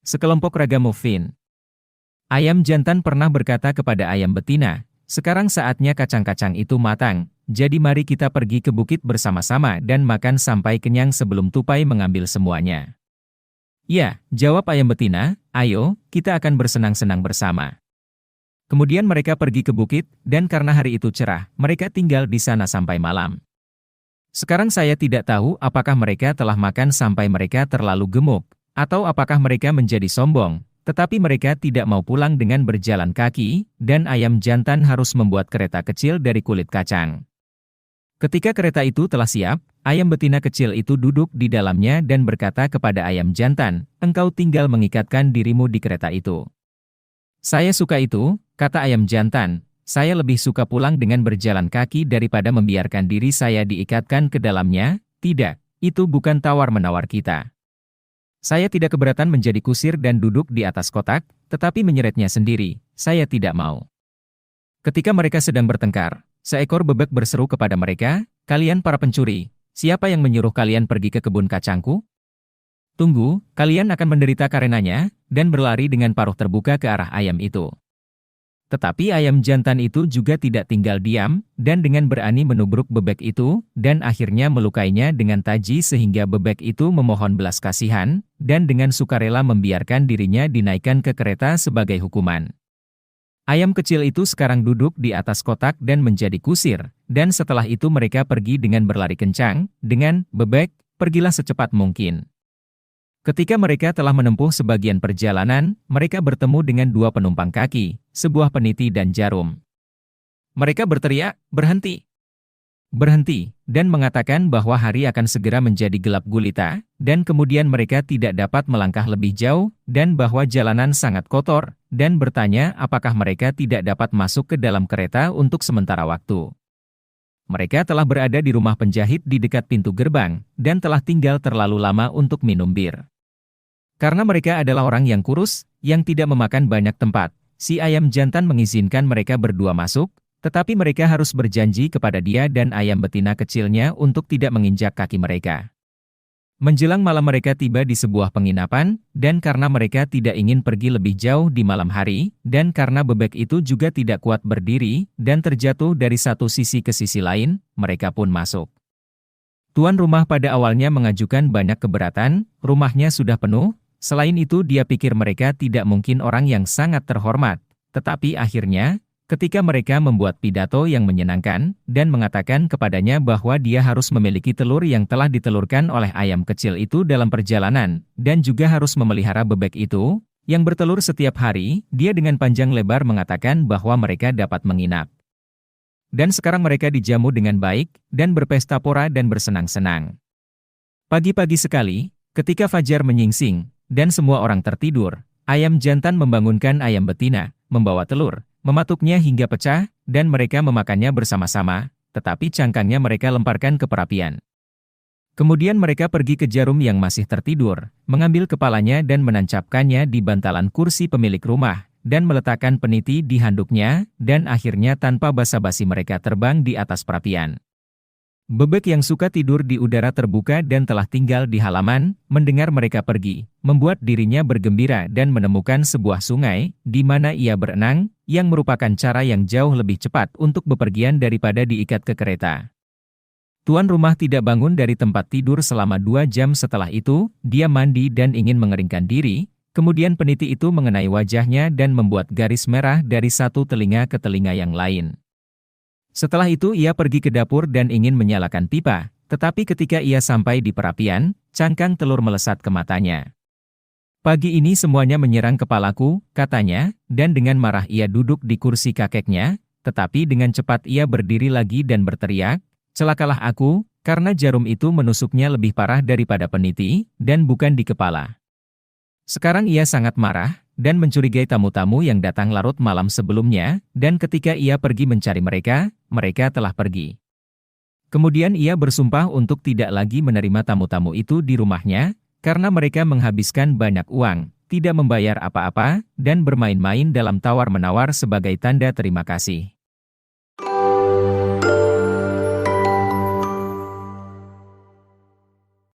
Sekelompok raga muffin. Ayam jantan pernah berkata kepada ayam betina, "Sekarang saatnya kacang-kacang itu matang, jadi mari kita pergi ke bukit bersama-sama dan makan sampai kenyang sebelum tupai mengambil semuanya." "Ya," jawab ayam betina, "ayo, kita akan bersenang-senang bersama." Kemudian mereka pergi ke bukit, dan karena hari itu cerah, mereka tinggal di sana sampai malam. Sekarang saya tidak tahu apakah mereka telah makan sampai mereka terlalu gemuk, atau apakah mereka menjadi sombong, tetapi mereka tidak mau pulang dengan berjalan kaki, dan ayam jantan harus membuat kereta kecil dari kulit kacang. Ketika kereta itu telah siap, ayam betina kecil itu duduk di dalamnya dan berkata kepada ayam jantan, "Engkau tinggal mengikatkan dirimu di kereta itu." "Saya suka itu," kata ayam jantan. "Saya lebih suka pulang dengan berjalan kaki daripada membiarkan diri saya diikatkan ke dalamnya." "Tidak, itu bukan tawar-menawar kita. Saya tidak keberatan menjadi kusir dan duduk di atas kotak, tetapi menyeretnya sendiri, saya tidak mau." Ketika mereka sedang bertengkar, seekor bebek berseru kepada mereka, "Kalian para pencuri, siapa yang menyuruh kalian pergi ke kebun kacangku? Tunggu, kalian akan menderita karenanya," dan berlari dengan paruh terbuka ke arah ayam itu. Tetapi ayam jantan itu juga tidak tinggal diam, dan dengan berani menubruk bebek itu, dan akhirnya melukainya dengan taji sehingga bebek itu memohon belas kasihan, dan dengan sukarela membiarkan dirinya dinaikkan ke kereta sebagai hukuman. Ayam kecil itu sekarang duduk di atas kotak dan menjadi kusir, dan setelah itu mereka pergi dengan berlari kencang, dengan, "Bebek, pergilah secepat mungkin." Ketika mereka telah menempuh sebagian perjalanan, mereka bertemu dengan dua penumpang kaki, sebuah peniti dan jarum. Mereka berteriak, "Berhenti! Berhenti!" dan mengatakan bahwa hari akan segera menjadi gelap gulita, dan kemudian mereka tidak dapat melangkah lebih jauh, dan bahwa jalanan sangat kotor, dan bertanya apakah mereka tidak dapat masuk ke dalam kereta untuk sementara waktu. Mereka telah berada di rumah penjahit di dekat pintu gerbang, dan telah tinggal terlalu lama untuk minum bir. Karena mereka adalah orang yang kurus, yang tidak memakan banyak tempat, si ayam jantan mengizinkan mereka berdua masuk, tetapi mereka harus berjanji kepada dia dan ayam betina kecilnya untuk tidak menginjak kaki mereka. Menjelang malam mereka tiba di sebuah penginapan, dan karena mereka tidak ingin pergi lebih jauh di malam hari, dan karena bebek itu juga tidak kuat berdiri, dan terjatuh dari satu sisi ke sisi lain, mereka pun masuk. Tuan rumah pada awalnya mengajukan banyak keberatan, rumahnya sudah penuh. Selain itu dia pikir mereka tidak mungkin orang yang sangat terhormat, tetapi akhirnya, ketika mereka membuat pidato yang menyenangkan, dan mengatakan kepadanya bahwa dia harus memiliki telur yang telah ditelurkan oleh ayam kecil itu dalam perjalanan, dan juga harus memelihara bebek itu, yang bertelur setiap hari, dia dengan panjang lebar mengatakan bahwa mereka dapat menginap. Dan sekarang mereka dijamu dengan baik, dan berpesta pora dan bersenang-senang. Pagi-pagi sekali, ketika fajar menyingsing, dan semua orang tertidur, ayam jantan membangunkan ayam betina, membawa telur, mematuknya hingga pecah, dan mereka memakannya bersama-sama, tetapi cangkangnya mereka lemparkan ke perapian. Kemudian mereka pergi ke jarum yang masih tertidur, mengambil kepalanya dan menancapkannya di bantalan kursi pemilik rumah, dan meletakkan peniti di handuknya, dan akhirnya tanpa basa-basi mereka terbang di atas perapian. Bebek yang suka tidur di udara terbuka dan telah tinggal di halaman, mendengar mereka pergi, membuat dirinya bergembira dan menemukan sebuah sungai, di mana ia berenang, yang merupakan cara yang jauh lebih cepat untuk bepergian daripada diikat ke kereta. Tuan rumah tidak bangun dari tempat tidur selama 2 jam setelah itu, dia mandi dan ingin mengeringkan diri, kemudian peniti itu mengenai wajahnya dan membuat garis merah dari satu telinga ke telinga yang lain. Setelah itu ia pergi ke dapur dan ingin menyalakan pipa, tetapi ketika ia sampai di perapian, cangkang telur melesat ke matanya. "Pagi ini semuanya menyerang kepalaku," katanya, dan dengan marah ia duduk di kursi kakeknya, tetapi dengan cepat ia berdiri lagi dan berteriak, "Celakalah aku, karena jarum itu menusuknya lebih parah daripada peniti, dan bukan di kepala." Sekarang ia sangat marah, dan mencurigai tamu-tamu yang datang larut malam sebelumnya, dan ketika ia pergi mencari mereka, mereka telah pergi. Kemudian ia bersumpah untuk tidak lagi menerima tamu-tamu itu di rumahnya, karena mereka menghabiskan banyak uang, tidak membayar apa-apa, dan bermain-main dalam tawar-menawar sebagai tanda terima kasih.